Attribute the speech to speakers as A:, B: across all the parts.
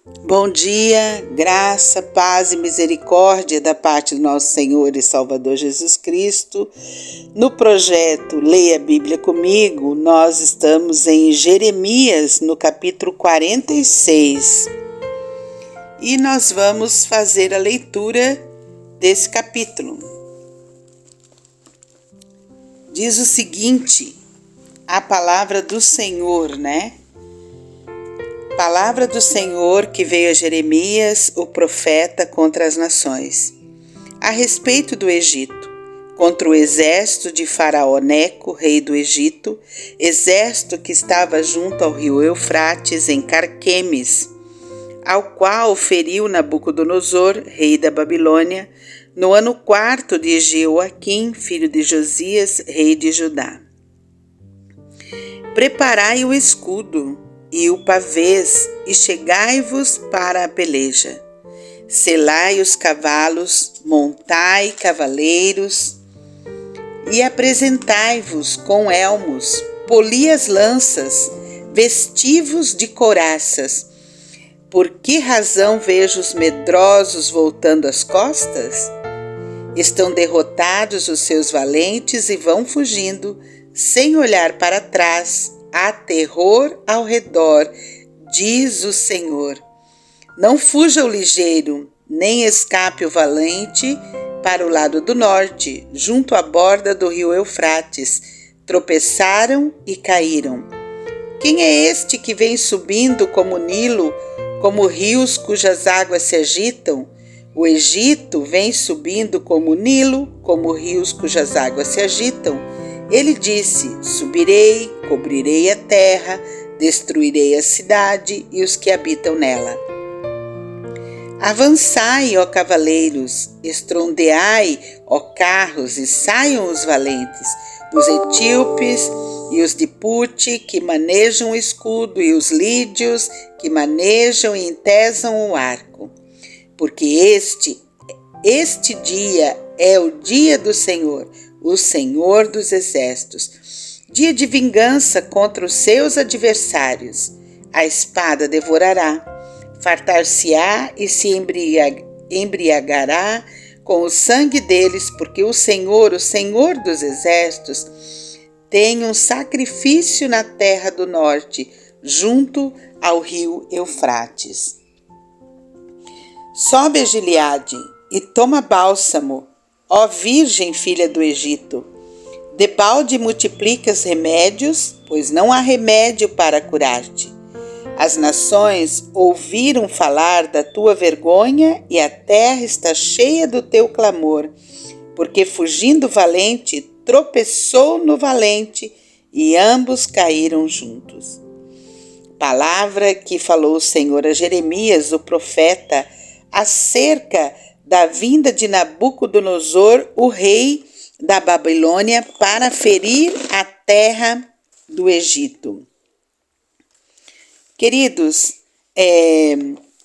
A: Bom dia, graça, paz e misericórdia da parte do nosso Senhor e Salvador Jesus Cristo. No projeto Leia a Bíblia Comigo, nós estamos em Jeremias, no capítulo 46. E nós vamos fazer a leitura desse capítulo. Diz o seguinte, a palavra do Senhor, Palavra do Senhor que veio a Jeremias, o profeta, contra as nações. A respeito do Egito, contra o exército de Faraó Neco, rei do Egito, exército que estava junto ao rio Eufrates, em Carquemes, ao qual feriu Nabucodonosor, rei da Babilônia, no ano 4º de Jeoaquim, filho de Josias, rei de Judá. Preparai o escudo e o pavês, e chegai-vos para a peleja. Selai os cavalos, montai cavaleiros, e apresentai-vos com elmos, poli as lanças, vestivos de couraças. Por que razão vejo os medrosos voltando as costas? Estão derrotados os seus valentes e vão fugindo, sem olhar para trás. Há terror ao redor, diz o Senhor. Não fuja o ligeiro, nem escape o valente para o lado do norte, junto à borda do rio Eufrates. Tropeçaram e caíram. Quem é este que vem subindo como Nilo, como rios cujas águas se agitam? O Egito vem subindo como Nilo, como rios cujas águas se agitam. Ele disse: subirei, cobrirei a terra, destruirei a cidade e os que habitam nela. Avançai, ó cavaleiros, estrondeai, ó carros, e saiam os valentes, os etíopes e os de Pute, que manejam o escudo, e os lídios, que manejam e entesam o arco. Porque este dia é o dia do Senhor, o Senhor dos exércitos, dia de vingança contra os seus adversários. A espada devorará, fartar-se-á e se embriagará com o sangue deles, porque o Senhor dos exércitos, tem um sacrifício na terra do norte, junto ao rio Eufrates. Sobe a Gileade e toma bálsamo, ó Virgem filha do Egito. Debalde multiplicas remédios, pois não há remédio para curar-te. As nações ouviram falar da tua vergonha e a terra está cheia do teu clamor, porque fugindo o valente, tropeçou no valente e ambos caíram juntos. Palavra que falou o Senhor a Jeremias, o profeta, acerca da vinda de Nabucodonosor, o rei da Babilônia, para ferir a terra do Egito. Queridos,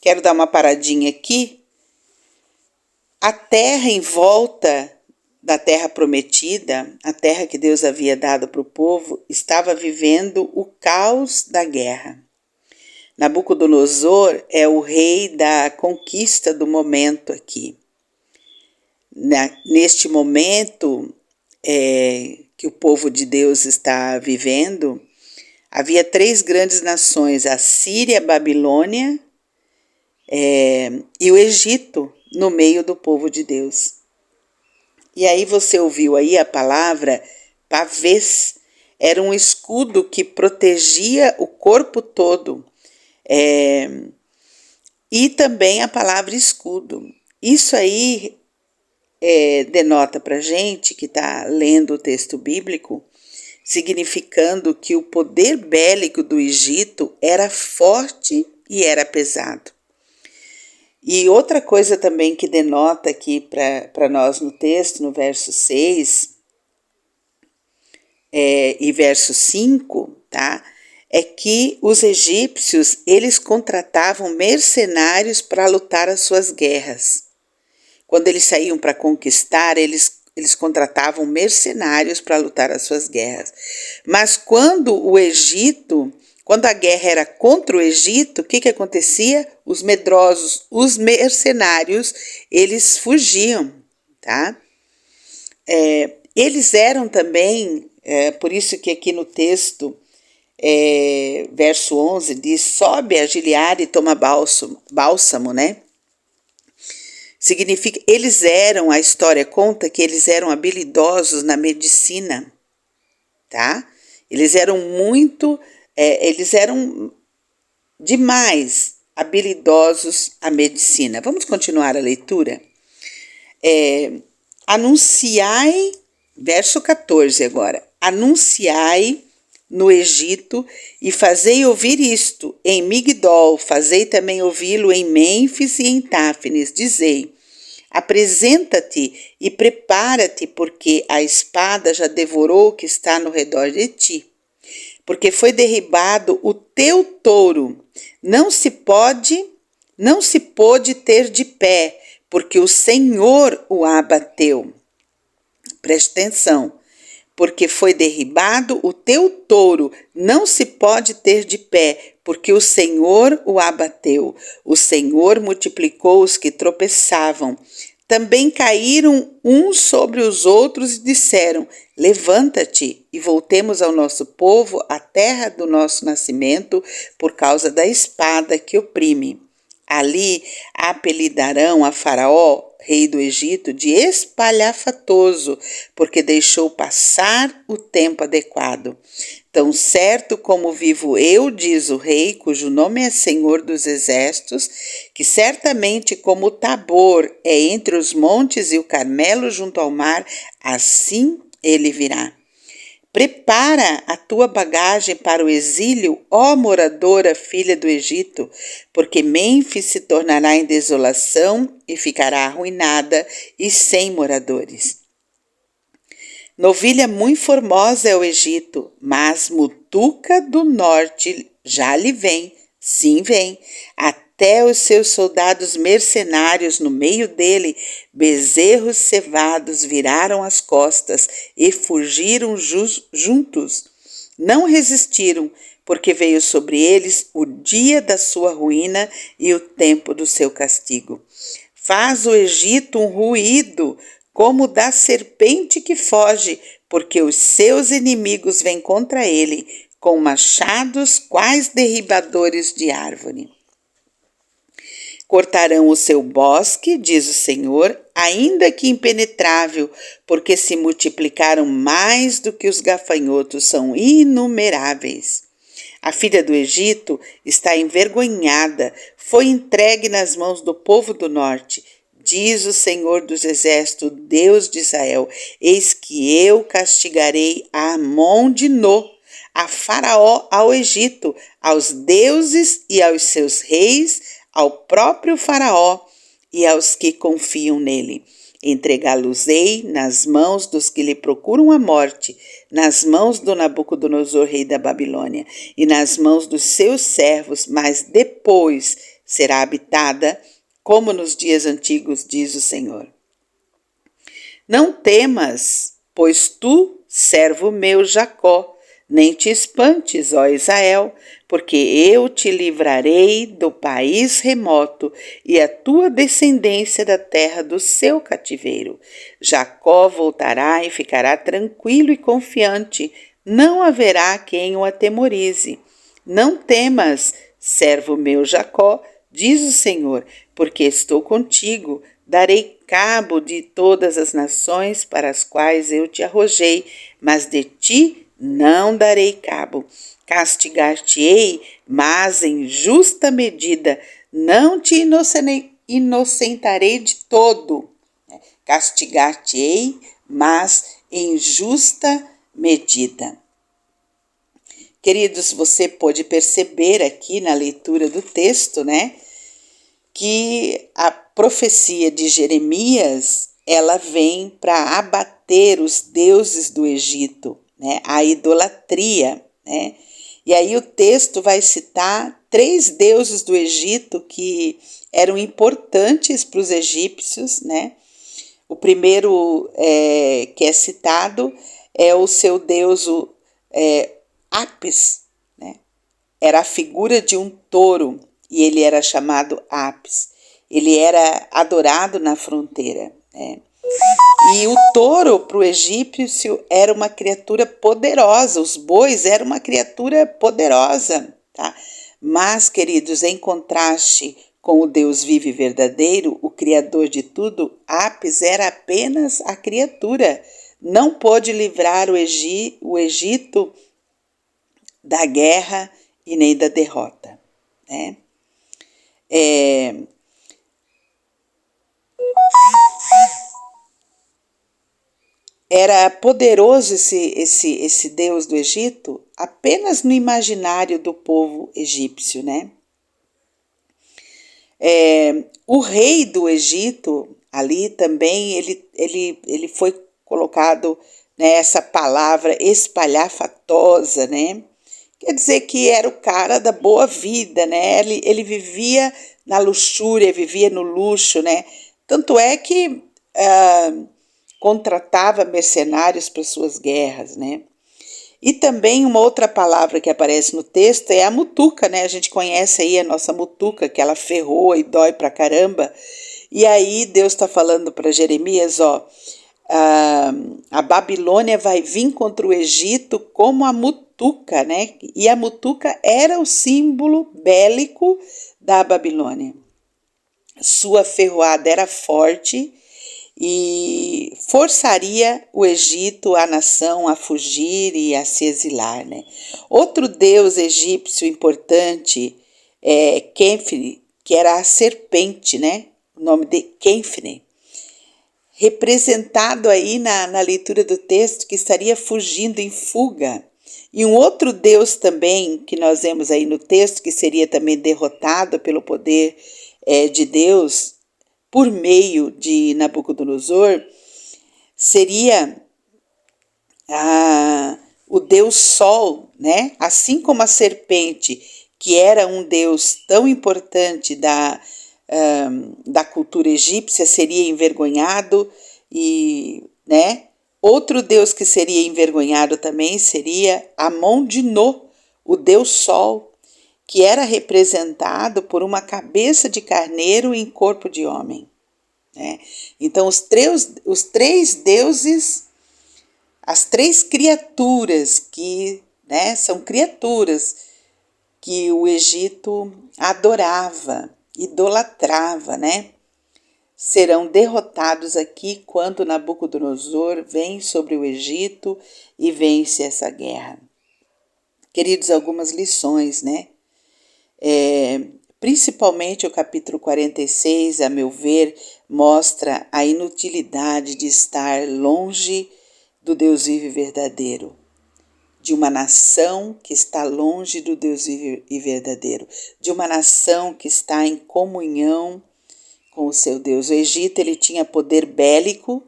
A: quero dar uma paradinha aqui. A terra em volta da terra prometida, a terra que Deus havia dado para o povo, estava vivendo o caos da guerra. Nabucodonosor é o rei da conquista do momento aqui. Neste momento que o povo de Deus está vivendo, havia 3 grandes nações, a Síria, a Babilônia e o Egito, no meio do povo de Deus. E aí você ouviu aí a palavra pavês, era um escudo que protegia o corpo todo. E também a palavra escudo. Isso aí denota para a gente que está lendo o texto bíblico, significando que o poder bélico do Egito era forte e era pesado. E outra coisa também que denota aqui para nós no texto, no verso 6 e verso 5, tá? É que os egípcios, eles contratavam mercenários para lutar as suas guerras. Quando eles saíam para conquistar, eles contratavam mercenários para lutar as suas guerras. Mas quando o Egito Quando a guerra era contra o Egito, o que acontecia? Os medrosos, os mercenários, eles fugiam, tá? Eles eram também, por isso que aqui no texto, verso 11, diz, sobe a Gileade e toma bálsamo, né? Significa, eles eram, a história conta que eles eram habilidosos na medicina, tá? Eles eram eles eram demais habilidosos à medicina. Vamos continuar a leitura? Anunciai, verso 14 agora, anunciai no Egito e fazei ouvir isto em Migdol, fazei também ouvi-lo em Mênfis e em Táfnis, dizei, apresenta-te e prepara-te, porque a espada já devorou o que está no redor de ti. Porque foi derribado o teu touro, não se pôde ter de pé, porque o Senhor o abateu. Preste atenção. Porque foi derribado o teu touro, não se pode ter de pé, porque o Senhor o abateu. O Senhor multiplicou os que tropeçavam. Também caíram uns sobre os outros e disseram, levanta-te e voltemos ao nosso povo, à terra do nosso nascimento, por causa da espada que oprime. Ali apelidarão a Faraó, rei do Egito, de espalhafatoso, porque deixou passar o tempo adequado. Tão certo como vivo eu, diz o rei, cujo nome é Senhor dos Exércitos, que certamente como o Tabor é entre os montes e o Carmelo junto ao mar, assim ele virá. Prepara a tua bagagem para o exílio, ó moradora, filha do Egito, porque Mênfis se tornará em desolação e ficará arruinada e sem moradores. Novilha muito formosa é o Egito, mas Mutuca do norte já lhe vem, sim vem, até os seus soldados mercenários no meio dele, bezerros cevados viraram as costas e fugiram juntos. Não resistiram, porque veio sobre eles o dia da sua ruína e o tempo do seu castigo. Faz o Egito um ruído, como da serpente que foge, porque os seus inimigos vêm contra ele, com machados quais derribadores de árvore. Cortarão o seu bosque, diz o Senhor, ainda que impenetrável, porque se multiplicaram mais do que os gafanhotos, são inumeráveis. A filha do Egito está envergonhada, foi entregue nas mãos do povo do norte. Diz o Senhor dos Exércitos, Deus de Israel, eis que eu castigarei a Amon de No, a Faraó, ao Egito, aos deuses e aos seus reis, ao próprio Faraó e aos que confiam nele. Entregá-los-ei nas mãos dos que lhe procuram a morte, nas mãos do Nabucodonosor, rei da Babilônia, e nas mãos dos seus servos, mas depois será habitada, como nos dias antigos, diz o Senhor. Não temas, pois tu, servo meu Jacó, nem te espantes, ó Israel, porque eu te livrarei do país remoto e a tua descendência da terra do seu cativeiro. Jacó voltará e ficará tranquilo e confiante, não haverá quem o atemorize. Não temas, servo meu Jacó, diz o Senhor, porque estou contigo, darei cabo de todas as nações para as quais eu te arrojei, mas de ti não darei cabo. Castigar-te-ei, mas em justa medida, não te inocentarei de todo. Castigar-te-ei, mas em justa medida. Queridos, você pode perceber aqui na leitura do texto, né, que a profecia de Jeremias, ela vem para abater os deuses do Egito, né, a idolatria, né? E aí o texto vai citar 3 deuses do Egito que eram importantes para os egípcios, né? O primeiro que é citado é o seu deus Apis, né? era a figura de um touro e ele era chamado Apis. Ele era adorado na fronteira, né? E o touro para o egípcio era uma criatura poderosa, os bois eram uma criatura poderosa, tá? Mas, queridos, em contraste com o Deus vivo e verdadeiro, o Criador de tudo, Apis era apenas a criatura. Não pôde livrar o Egito da guerra e nem da derrota, né? Era poderoso esse Deus do Egito apenas no imaginário do povo egípcio, né? O rei do Egito, ali também, ele foi colocado nessa palavra espalhafatosa, né? Quer dizer que era o cara da boa vida, né? Ele vivia na luxúria, vivia no luxo, né? Tanto é que contratava mercenários para suas guerras, né? E também uma outra palavra que aparece no texto é a mutuca, né? A gente conhece aí a nossa mutuca, que ela ferroa e dói pra caramba. E aí Deus está falando para Jeremias, ó, a Babilônia vai vir contra o Egito como a mutuca, né? E a mutuca era o símbolo bélico da Babilônia. Sua ferroada era forte e forçaria o Egito, a nação, a fugir e a se exilar, né? Outro deus egípcio importante é Khénfre, que era a serpente, né? O nome de Khénfre, representado aí na leitura do texto, que estaria fugindo em fuga. E um outro deus também que nós vemos aí no texto, que seria também derrotado pelo poder de Deus, por meio de Nabucodonosor, seria o deus Sol, né? Assim como a serpente, que era um deus tão importante da cultura egípcia, seria envergonhado e, né? Outro deus que seria envergonhado também seria Amon-Di-No, o deus Sol, que era representado por uma cabeça de carneiro em corpo de homem, né? Então, os três deuses, as três criaturas que, né, são criaturas que o Egito adorava, idolatrava, né? Serão derrotados aqui quando Nabucodonosor vem sobre o Egito e vence essa guerra. Queridos, algumas lições, né? Principalmente o capítulo 46, a meu ver, mostra a inutilidade de estar longe do Deus vivo e verdadeiro, de uma nação que está longe do Deus vivo e verdadeiro, de uma nação que está em comunhão com o seu Deus. O Egito, ele tinha poder bélico,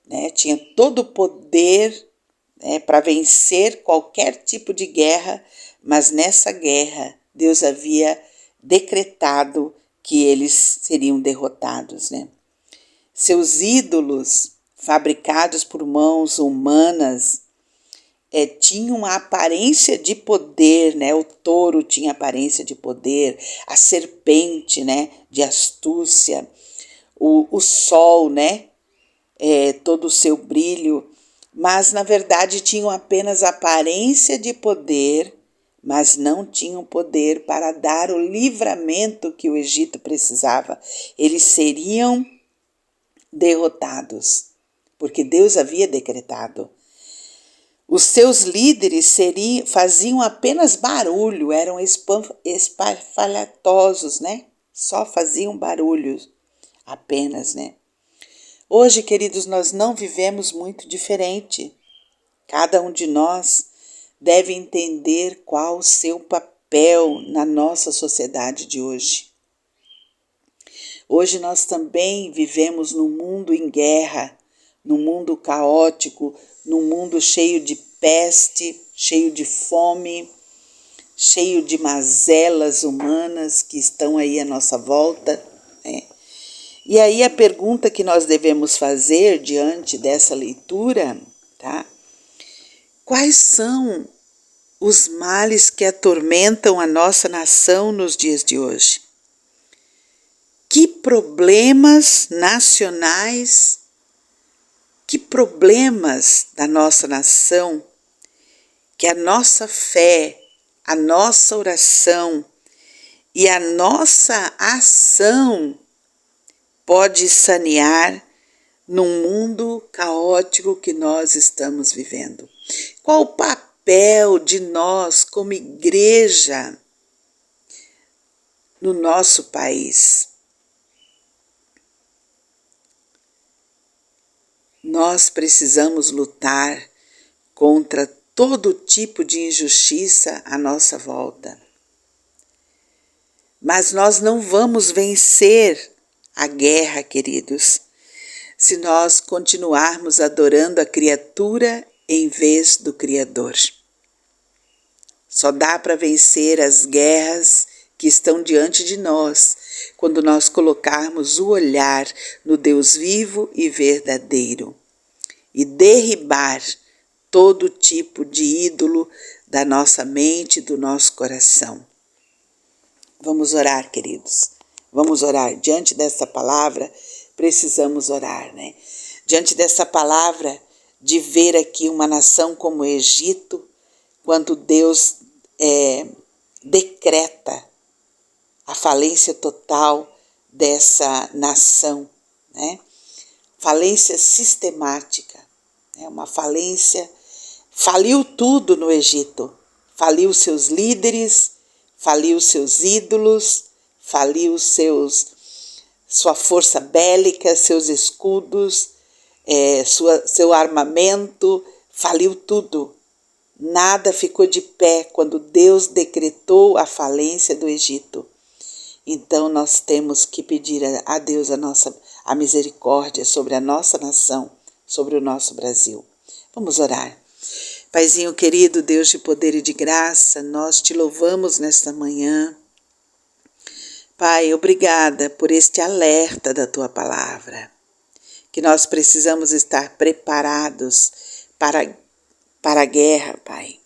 A: né? Tinha todo o poder, né, para vencer qualquer tipo de guerra, mas nessa guerra Deus havia decretado que eles seriam derrotados, né? Seus ídolos, fabricados por mãos humanas, tinham a aparência de poder, né? O touro tinha aparência de poder, a serpente, né? De astúcia, o sol, né? Todo o seu brilho, mas na verdade tinham apenas aparência de poder, mas não tinham poder para dar o livramento que o Egito precisava. Eles seriam derrotados, porque Deus havia decretado. Os seus líderes faziam apenas barulho, eram espalhafatosos, né? Só faziam barulho apenas, né? Hoje, queridos, nós não vivemos muito diferente. Cada um de nós deve entender qual o seu papel na nossa sociedade de hoje. Hoje nós também vivemos num mundo em guerra, num mundo caótico, num mundo cheio de peste, cheio de fome, cheio de mazelas humanas que estão aí à nossa volta, né? E aí a pergunta que nós devemos fazer diante dessa leitura, tá? Quais são os males que atormentam a nossa nação nos dias de hoje. Que problemas nacionais, que problemas da nossa nação, que a nossa fé, a nossa oração e a nossa ação pode sanear num mundo caótico que nós estamos vivendo. Qual o papel de nós como igreja no nosso país? Nós precisamos lutar contra todo tipo de injustiça à nossa volta. Mas nós não vamos vencer a guerra, queridos, se nós continuarmos adorando a criatura em vez do Criador. Só dá para vencer as guerras que estão diante de nós quando nós colocarmos o olhar no Deus vivo e verdadeiro e derribar todo tipo de ídolo da nossa mente e do nosso coração. Vamos orar, queridos. Vamos orar. Diante dessa palavra, precisamos orar, né? Diante dessa palavra, de ver aqui uma nação como o Egito, quando Deus decreta a falência total dessa nação, né? Falência sistemática, né? Uma falência, faliu tudo no Egito, faliu seus líderes, faliu seus ídolos, faliu sua força bélica, seus escudos, seu armamento, faliu tudo. Nada ficou de pé quando Deus decretou a falência do Egito. Então nós temos que pedir a Deus a misericórdia sobre a nossa nação, sobre o nosso Brasil. Vamos orar. Paizinho querido, Deus de poder e de graça, nós te louvamos nesta manhã. Pai, obrigada por este alerta da tua palavra, que nós precisamos estar preparados para a guerra, Pai.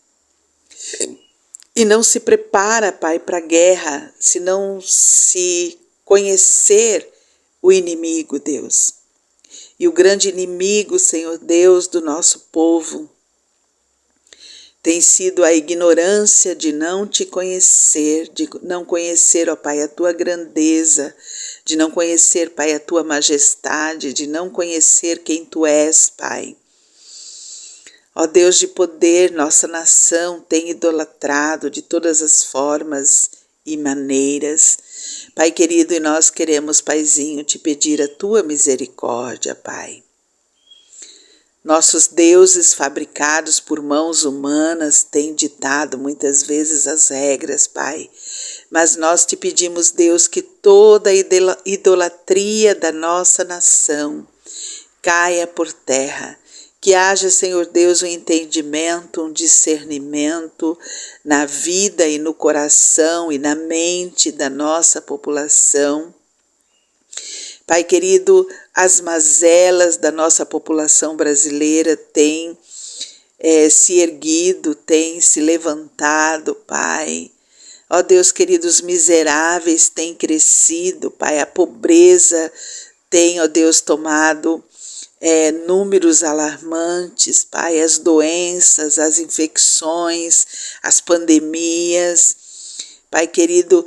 A: E não se prepara, Pai, para a guerra se não se conhecer o inimigo, Deus. E o grande inimigo, Senhor Deus, do nosso povo, tem sido a ignorância de não te conhecer, de não conhecer, ó Pai, a tua grandeza, de não conhecer, Pai, a tua majestade, de não conhecer quem tu és, Pai. Ó Deus de poder, nossa nação tem idolatrado de todas as formas e maneiras. Pai querido, e nós queremos, Paizinho, te pedir a tua misericórdia, Pai. Nossos deuses fabricados por mãos humanas têm ditado muitas vezes as regras, Pai. Mas nós te pedimos, Deus, que toda a idolatria da nossa nação caia por terra. Que haja, Senhor Deus, um entendimento, um discernimento na vida e no coração e na mente da nossa população. Pai querido, as mazelas da nossa população brasileira têm se erguido, têm se levantado, Pai. Ó Deus querido, os miseráveis têm crescido, Pai. A pobreza tem, ó Deus, tomado números alarmantes, Pai. As doenças, as infecções, as pandemias. Pai querido,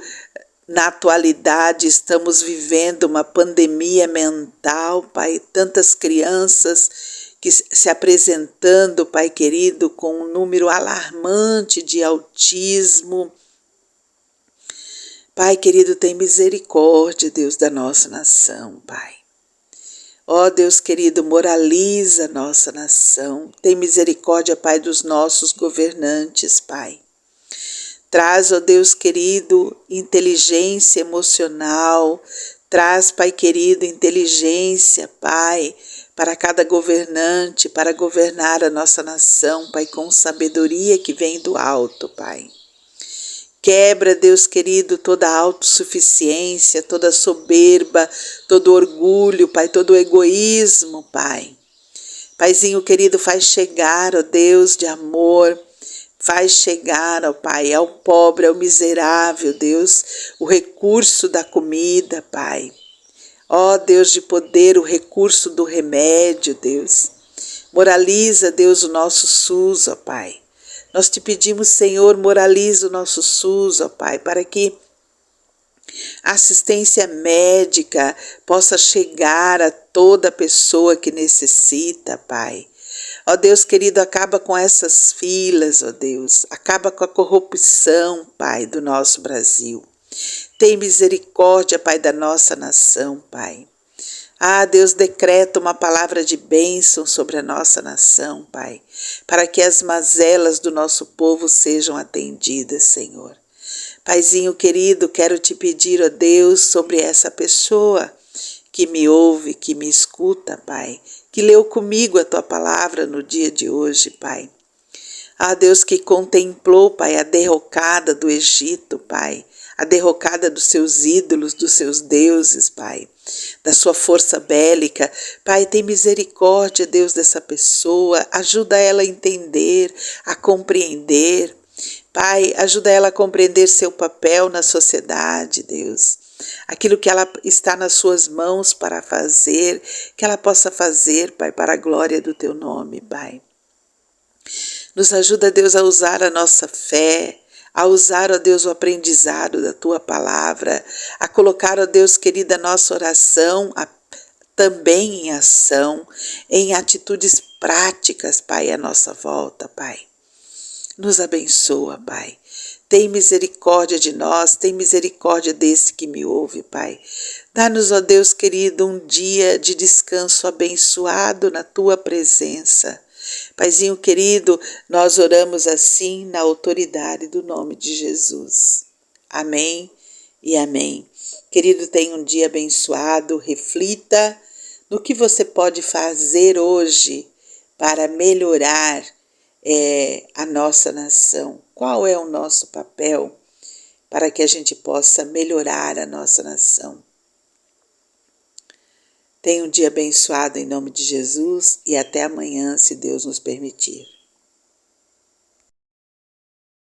A: na atualidade estamos vivendo uma pandemia mental, Pai, tantas crianças que se apresentando, Pai querido, com um número alarmante de autismo. Pai querido, tem misericórdia, Deus, da nossa nação, Pai. Ó Deus querido, moraliza a nossa nação, tem misericórdia, Pai, dos nossos governantes, Pai. Traz, ó Deus querido, inteligência emocional, traz, Pai querido, inteligência, Pai, para cada governante, para governar a nossa nação, Pai, com sabedoria que vem do alto, Pai. Quebra, Deus querido, toda a autossuficiência, toda a soberba, todo o orgulho, Pai, todo o egoísmo, Pai. Paizinho querido, faz chegar, ó Deus de amor, Faz chegar, ó Pai, ao pobre, ao miserável, Deus, o recurso da comida, Pai. Ó Deus de poder, o recurso do remédio, Deus. Moraliza, Deus, o nosso SUS, ó Pai. Nós te pedimos, Senhor, moraliza o nosso SUS, ó Pai, para que a assistência médica possa chegar a toda pessoa que necessita, Pai. Ó Deus querido, acaba com essas filas, ó Deus, acaba com a corrupção, Pai, do nosso Brasil. Tem misericórdia, Pai, da nossa nação, Pai. Ah, Deus, decreta uma palavra de bênção sobre a nossa nação, Pai, para que as mazelas do nosso povo sejam atendidas, Senhor. Paizinho querido, quero te pedir, ó Deus, sobre essa pessoa que me ouve, que me escuta, Pai, que leu comigo a tua palavra no dia de hoje, Pai. Ah, Deus, que contemplou, Pai, a derrocada do Egito, Pai, a derrocada dos seus ídolos, dos seus deuses, Pai, da sua força bélica. Pai, tem misericórdia, Deus, dessa pessoa, ajuda ela a entender, a compreender. Pai, ajuda ela a compreender seu papel na sociedade, Deus. Aquilo que ela está nas suas mãos para fazer, que ela possa fazer, Pai, para a glória do teu nome, Pai. Nos ajuda, Deus, a usar a nossa fé, a usar, ó Deus, o aprendizado da tua palavra, a colocar, ó Deus querida, a nossa oração também em ação, em atitudes práticas, Pai, à nossa volta, Pai. Nos abençoa, Pai. Tem misericórdia de nós, tem misericórdia desse que me ouve, Pai. Dá-nos, ó Deus querido, um dia de descanso abençoado na tua presença. Paizinho querido, nós oramos assim na autoridade do nome de Jesus. Amém e amém. Querido, tenha um dia abençoado, reflita no que você pode fazer hoje para melhorar a nossa nação. Qual é o nosso papel para que a gente possa melhorar a nossa nação? Tenha um dia abençoado em nome de Jesus e até amanhã, se Deus nos permitir.